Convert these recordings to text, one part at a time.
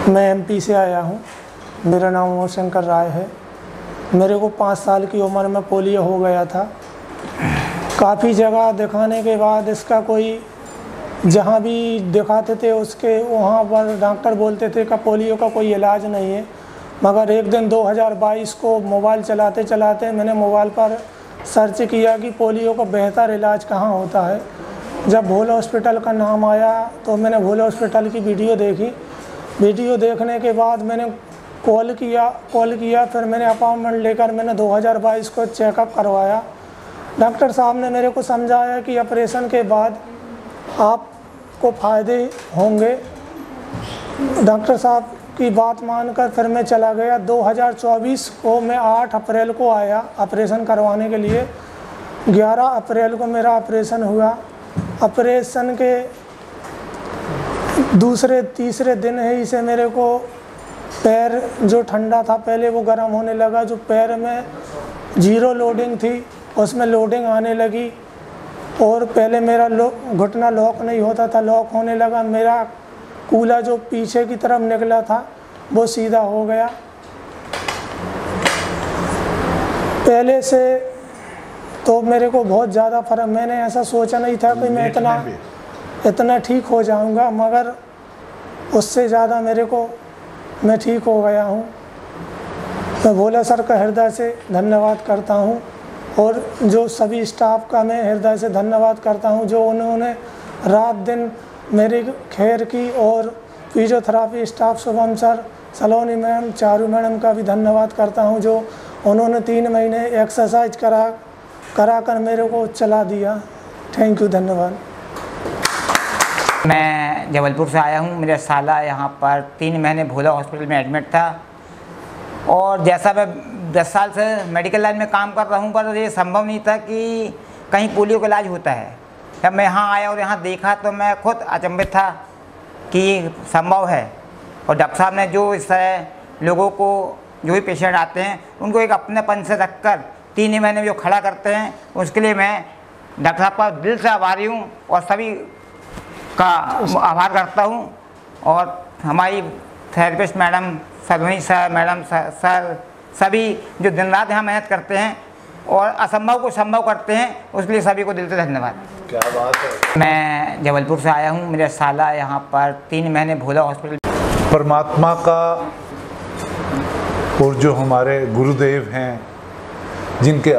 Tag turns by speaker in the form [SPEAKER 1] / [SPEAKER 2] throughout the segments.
[SPEAKER 1] मैं एमपी से आया हूँ। मेरा नाम उमा शंकर राय है। मेरे को 5 साल की उम्र में पोलियो हो गया था। काफ़ी जगह दिखाने के बाद इसका कोई जहाँ भी दिखाते थे उसके वहाँ पर डॉक्टर बोलते थे कि पोलियो का कोई इलाज नहीं है। मगर एक दिन 2022 को मोबाइल चलाते चलाते मैंने मोबाइल पर सर्च किया कि पोलियो का बेहतर इलाज कहाँ होता है। जब भोला हॉस्पिटल का नाम आया तो मैंने भोला हॉस्पिटल की वीडियो देखी। वीडियो देखने के बाद मैंने कॉल किया फिर मैंने अपॉइंटमेंट लेकर मैंने 2022 को चेकअप करवाया। डॉक्टर साहब ने मेरे को समझाया कि ऑपरेशन के बाद आपको फ़ायदे होंगे। डॉक्टर साहब की बात मानकर फिर मैं चला गया। 2024 को मैं 8 अप्रैल को आया ऑपरेशन करवाने के लिए। 11 अप्रैल को मेरा ऑपरेशन हुआ। ऑपरेशन के दूसरे तीसरे दिन ही से मेरे को पैर जो ठंडा था पहले वो गर्म होने लगा। जो पैर में 0 लोडिंग थी उसमें लोडिंग आने लगी। और पहले मेरा घुटना लॉक नहीं होता था, लॉक होने लगा। मेरा कूला जो पीछे की तरफ निकला था वो सीधा हो गया। पहले से तो मेरे को बहुत ज़्यादा फर्क, मैंने ऐसा सोचा नहीं था कि मैं इतना ठीक हो जाऊंगा, मगर उससे ज़्यादा मैं ठीक हो गया हूँ। मैं भोला सर का हृदय से धन्यवाद करता हूँ और जो सभी स्टाफ का मैं हृदय से धन्यवाद करता हूँ जो उन्होंने रात दिन मेरी खैर की। और फिजियोथेरापी स्टाफ शुभम सर, सलोनी मैम, चारू मैडम का भी धन्यवाद करता हूँ जो उन्होंने 3 महीने एक्सरसाइज कराकर मेरे को चला दिया। थैंक यू, धन्यवाद।
[SPEAKER 2] मैं जबलपुर से आया हूँ। मेरा साला यहाँ पर 3 महीने भोला हॉस्पिटल में एडमिट था। और जैसा मैं 10 साल से मेडिकल लाइन में काम कर रहा हूँ, पर ये संभव नहीं था कि कहीं पोलियो का इलाज होता है। जब मैं यहाँ आया और यहाँ देखा तो मैं खुद अचंभित था कि ये संभव है। और डॉक्टर साहब ने जो इस तरह लोगों को, जो भी पेशेंट आते हैं उनको एक अपनेपन से रखकर 3 महीने में जो खड़ा करते हैं, उसके लिए मैं डॉक्टर साहब का दिल से आभारी हूँ और सभी का आभार करता हूँ। और हमारी थेरेपिस्ट मैडम, सलोनी सर, मैडम सर, सभी जो दिन रात यहाँ मेहनत करते हैं और असंभव को संभव करते हैं, उसके लिए सभी को दिल से धन्यवाद।
[SPEAKER 3] क्या बात है।
[SPEAKER 2] मैं जबलपुर से आया हूँ। मेरा साला यहाँ पर 3 महीने भोला हॉस्पिटल।
[SPEAKER 3] परमात्मा का और जो हमारे गुरुदेव हैं, जिनके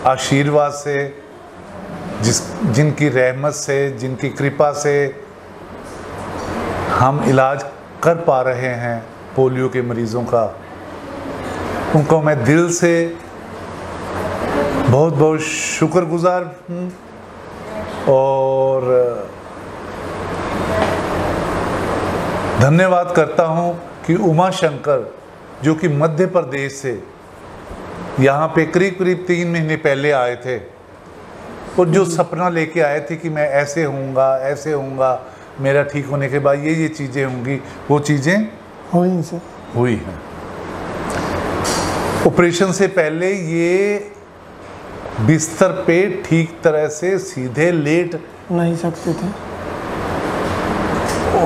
[SPEAKER 3] आशीर्वाद से, जिनकी रहमत से, जिनकी कृपा से हम इलाज कर पा रहे हैं पोलियो के मरीज़ों का, उनको मैं दिल से बहुत बहुत शुक्रगुजार हूँ। और धन्यवाद करता हूँ कि उमा शंकर, जो कि मध्य प्रदेश से यहाँ पे करीब 3 महीने पहले आए थे और जो सपना लेके आए थे कि मैं ऐसे होऊंगा, मेरा ठीक होने के बाद ये चीज़ें होंगी, वो चीज़ें हुई हैं। ऑपरेशन से पहले ये बिस्तर पे ठीक तरह से सीधे लेट
[SPEAKER 1] नहीं सकते थे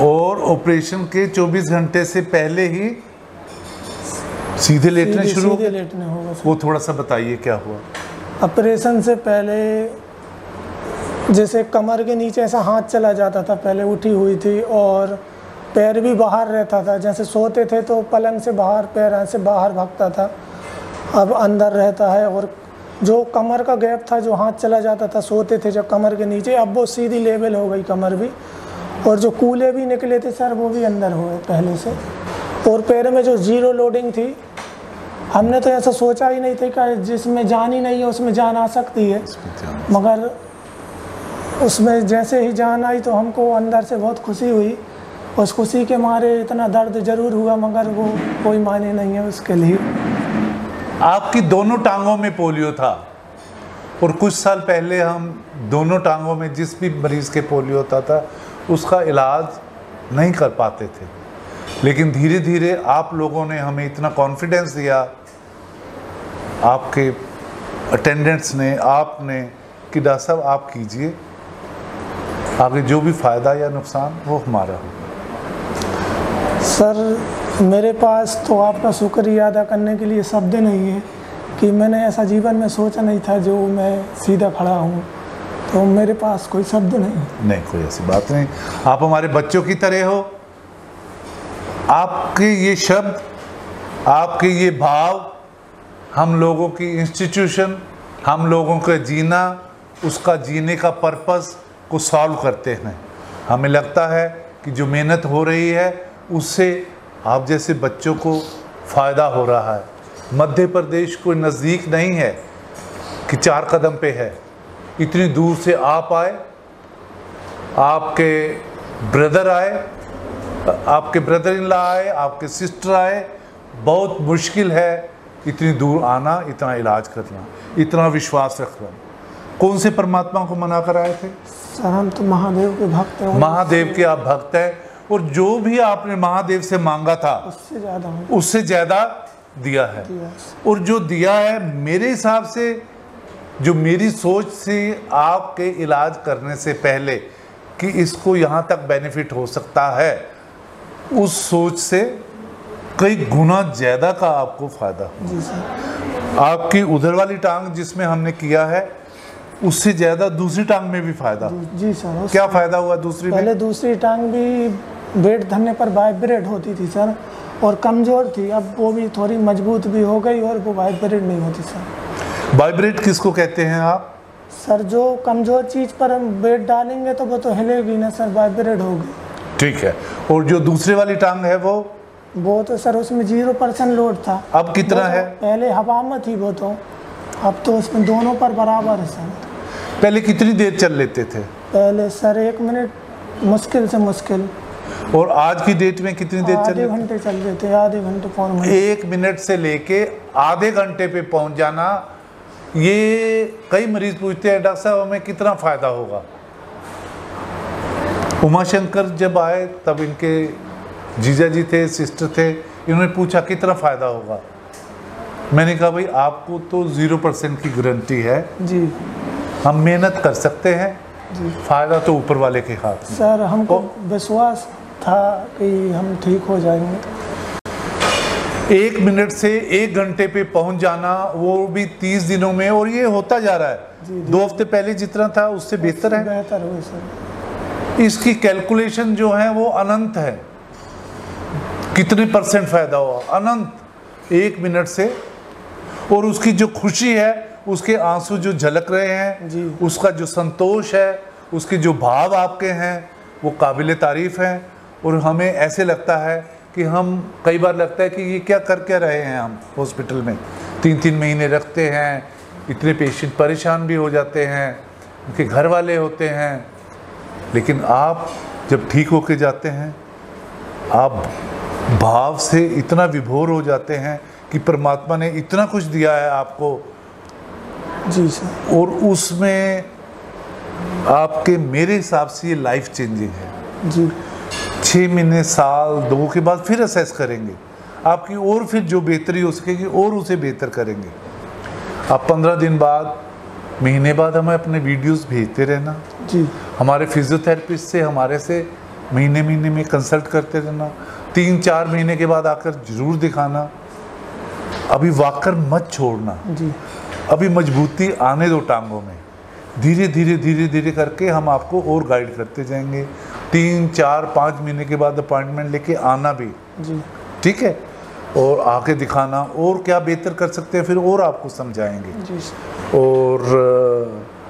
[SPEAKER 3] और ऑपरेशन के 24 घंटे से पहले ही सीधे लेटने शुरू हो गए। वो थोड़ा सा बताइए क्या हुआ।
[SPEAKER 1] ऑपरेशन से पहले जैसे कमर के नीचे ऐसा हाथ चला जाता था, पहले उठी हुई थी, और पैर भी बाहर रहता था। जैसे सोते थे तो पलंग से बाहर, पैर से बाहर भागता था, अब अंदर रहता है। और जो कमर का गैप था, जो हाथ चला जाता था, सोते थे जब कमर के नीचे, अब वो सीधी लेवल हो गई कमर भी। और जो कूले भी निकले थे सर, वो भी अंदर हो गए पहले से। और पैर में जो 0 लोडिंग थी, हमने तो ऐसा सोचा ही नहीं था कि जिसमें जान ही नहीं है उसमें जान आ सकती है, मगर उसमें जैसे ही जान आई तो हमको अंदर से बहुत खुशी हुई। उस खुशी के मारे इतना दर्द ज़रूर हुआ, मगर वो कोई मायने नहीं है उसके लिए।
[SPEAKER 3] आपकी दोनों टांगों में पोलियो था और कुछ साल पहले हम दोनों टांगों में जिस भी मरीज़ के पोलियो होता था उसका इलाज नहीं कर पाते थे। लेकिन धीरे धीरे आप लोगों ने हमें इतना कॉन्फिडेंस दिया, आपके अटेंडेंट्स ने, आपने, कि डॉक्टर साहब आप कीजिए, आगे जो भी फ़ायदा या नुकसान वो हमारा होगा।
[SPEAKER 1] सर मेरे पास तो आपका शुक्रिया अदा करने के लिए शब्द नहीं है कि मैंने ऐसा जीवन में सोचा नहीं था जो मैं सीधा खड़ा हूँ, तो मेरे पास कोई शब्द नहीं।
[SPEAKER 3] कोई ऐसी बात नहीं, आप हमारे बच्चों की तरह हो। आपके ये शब्द, आपके ये भाव हम लोगों की इंस्टीट्यूशन, हम लोगों का जीना, उसका जीने का पर्पस को सॉल्व करते हैं। हमें लगता है कि जो मेहनत हो रही है उससे आप जैसे बच्चों को फ़ायदा हो रहा है। मध्य प्रदेश कोई नज़दीक नहीं है कि 4 कदम पे है, इतनी दूर से आप आए, आपके ब्रदर आए, आपके ब्रदर इन लॉ आए, आपके सिस्टर आए। बहुत मुश्किल है इतनी दूर आना, इतना इलाज करना, इतना विश्वास रखना। कौन से परमात्मा को मना कर आए थे?
[SPEAKER 1] सर हम तो महादेव के भक्त हैं।
[SPEAKER 3] महादेव के आप भक्त हैं, और जो भी आपने महादेव से मांगा था उससे ज़्यादा दिया है। और जो दिया है, मेरे हिसाब से, जो मेरी सोच से, आपके इलाज करने से पहले कि इसको यहाँ तक बेनिफिट हो सकता है, उस सोच से कई गुना ज़्यादा का आपको फ़ायदा।
[SPEAKER 1] जी सर।
[SPEAKER 3] आपकी उधर वाली टांग जिसमें हमने किया है उससे ज़्यादा दूसरी टांग में भी फ़ायदा।
[SPEAKER 1] जी सर।
[SPEAKER 3] क्या फ़ायदा हुआ दूसरी में?
[SPEAKER 1] पहले दूसरी टांग भी वेट धरने पर वाइब्रेट होती थी सर, और कमज़ोर थी। अब वो भी थोड़ी मजबूत भी हो गई और वो वाइब्रेट नहीं होती सर।
[SPEAKER 3] वाइब्रेट किसको कहते हैं आप?
[SPEAKER 1] सर जो कमज़ोर चीज़ पर हम वेट डालेंगे तो वो तो हिलेगी ना सर, वाइब्रेट होगी।
[SPEAKER 3] ठीक है। और जो दूसरी वाली टांग है वो
[SPEAKER 1] तो सर उसमें 0% लोड था।
[SPEAKER 3] अब कितना है?
[SPEAKER 1] पहले हवा में थी वो तो, अब तो उसमें दोनों पर बराबर है सर।
[SPEAKER 3] पहले कितनी देर चल लेते थे?
[SPEAKER 1] पहले सर 1 मिनट मुश्किल से मुश्किल।
[SPEAKER 3] और आज की डेट में कितनी देर चल?
[SPEAKER 1] आधे घंटे चल रहे थे, आधे घंटे, पौन घंटे।
[SPEAKER 3] 1 मिनट से लेके आधे घंटे पे पहुंच जाना। ये कई मरीज पूछते हैं डॉक्टर साहब हमें कितना फ़ायदा होगा। उमाशंकर जब आए तब इनके जीजा जी थे, सिस्टर थे, इन्होंने पूछा कितना फ़ायदा होगा। मैंने कहा भाई आपको तो 0% की गारंटी है जी, हम मेहनत कर सकते हैं जी, फ़ायदा तो ऊपर वाले के हाथ में।
[SPEAKER 1] सर हमको विश्वास था कि हम ठीक हो जाएंगे।
[SPEAKER 3] 1 मिनट से 1 घंटे पे पहुंच जाना, वो भी 30 दिनों में, और ये होता जा रहा है। 2 हफ्ते पहले जितना था उससे बेहतर है।
[SPEAKER 1] बेहतर हुए सर।
[SPEAKER 3] इसकी कैलकुलेशन जो है वो अनंत है। कितने % फ़ायदा हुआ? अनंत। 1 मिनट से। और उसकी जो खुशी है, उसके आंसू जो झलक रहे हैं जी, उसका जो संतोष है, उसके जो भाव आपके हैं, वो काबिल तारीफ़ हैं। और हमें ऐसे लगता है कि हम, कई बार लगता है कि ये क्या कर क्या रहे हैं हम हॉस्पिटल में। 3-3 महीने रखते हैं, इतने पेशेंट परेशान भी हो जाते हैं, उनके घर वाले होते हैं। लेकिन आप जब ठीक होके जाते हैं, आप भाव से इतना विभोर हो जाते हैं कि परमात्मा ने इतना कुछ दिया है आपको
[SPEAKER 1] जी सर,
[SPEAKER 3] और उसमें आपके, मेरे हिसाब से ये लाइफ चेंजिंग है
[SPEAKER 1] जी।
[SPEAKER 3] 6 महीने, साल, 2 के बाद फिर असेस करेंगे आपकी, और फिर जो बेहतरी हो सकेगी और उसे बेहतर करेंगे। आप 15 दिन बाद, महीने बाद हमें अपने वीडियोस भेजते रहना
[SPEAKER 1] जी।
[SPEAKER 3] हमारे फिजियोथेरेपिस्ट से, हमारे से महीने में कंसल्ट करते रहना। 3-4 महीने के बाद आकर ज़रूर दिखाना। अभी वाकर मत छोड़ना
[SPEAKER 1] जी।
[SPEAKER 3] अभी मजबूती आने दो टांगों में। धीरे धीरे करके हम आपको और गाइड करते जाएंगे। 3-4-5 महीने के बाद अपॉइंटमेंट लेके आना भी
[SPEAKER 1] जी,
[SPEAKER 3] ठीक है, और आके दिखाना और क्या बेहतर कर सकते हैं फिर और आपको समझाएंगे
[SPEAKER 1] जी।
[SPEAKER 3] और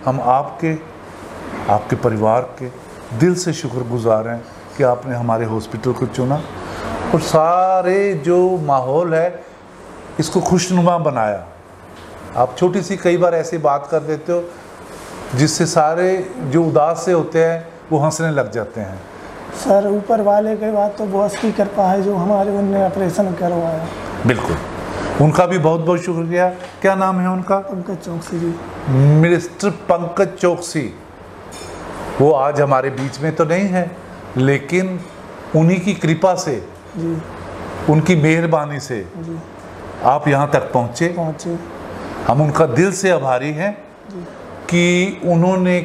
[SPEAKER 3] हम आपके परिवार के दिल से शुक्रगुजार हैं कि आपने हमारे हॉस्पिटल को चुना और सारे जो माहौल है इसको खुशनुमा बनाया। आप छोटी सी कई बार ऐसी बात कर देते हो जिससे सारे जो उदास से होते हैं वो हंसने लग जाते हैं।
[SPEAKER 1] सर ऊपर वाले के बाद तो बॉस की कृपा है जो हमारे उनने ऑपरेशन करवाया।
[SPEAKER 3] बिल्कुल, उनका भी बहुत बहुत शुक्रिया। क्या नाम है उनका?
[SPEAKER 1] पंकज चौकसी जी।
[SPEAKER 3] मिस्टर पंकज चौकसी। वो आज हमारे बीच में तो नहीं है, लेकिन उन्हीं की कृपा से
[SPEAKER 1] जी,
[SPEAKER 3] उनकी मेहरबानी से
[SPEAKER 1] जी,
[SPEAKER 3] आप यहाँ तक पहुँचे। हम उनका दिल से आभारी हैं कि उन्होंने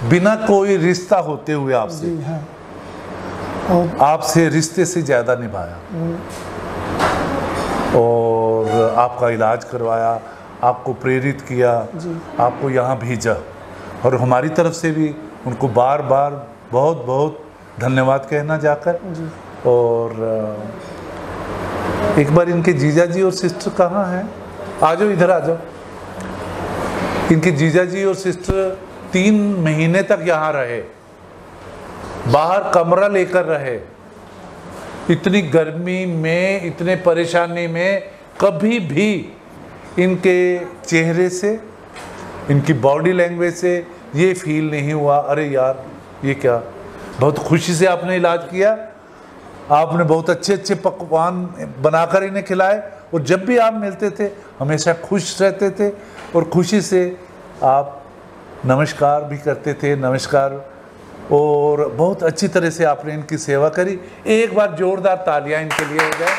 [SPEAKER 3] बिना कोई रिश्ता होते हुए आपसे
[SPEAKER 1] हाँ, और
[SPEAKER 3] आपसे रिश्ते से ज़्यादा निभाया और आपका इलाज करवाया, आपको प्रेरित किया, आपको यहाँ भेजा। और हमारी तरफ से भी उनको बार बार बहुत बहुत धन्यवाद कहना जाकर। और एक बार इनके जीजा जी और सिस्टर कहाँ हैं? आ जाओ, इधर आ जाओ। इनके जीजा जी और सिस्टर 3 महीने तक यहाँ रहे, बाहर कमरा लेकर रहे। इतनी गर्मी में, इतने परेशानी में कभी भी इनके चेहरे से, इनकी बॉडी लैंग्वेज से ये फील नहीं हुआ अरे यार ये क्या। बहुत खुशी से आपने इलाज किया, आपने बहुत अच्छे अच्छे पकवान बनाकर इन्हें खिलाए और जब भी आप मिलते थे हमेशा खुश रहते थे और खुशी से आप नमस्कार भी करते थे, नमस्कार। और बहुत अच्छी तरह से आपने इनकी सेवा करी। एक बार जोरदार तालियां इनके लिए हो जाए।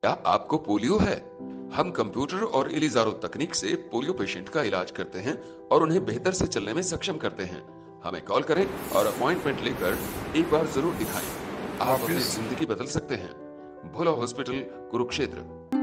[SPEAKER 4] क्या आपको पोलियो है? हम कंप्यूटर और इलिजारो तकनीक से पोलियो पेशेंट का इलाज करते हैं और उन्हें बेहतर से चलने में सक्षम करते हैं। हमें कॉल करें और अपॉइंटमेंट लेकर एक बार जरूर दिखाएं। आप अपनी जिंदगी बदल सकते हैं। भोला हॉस्पिटल, कुरुक्षेत्र।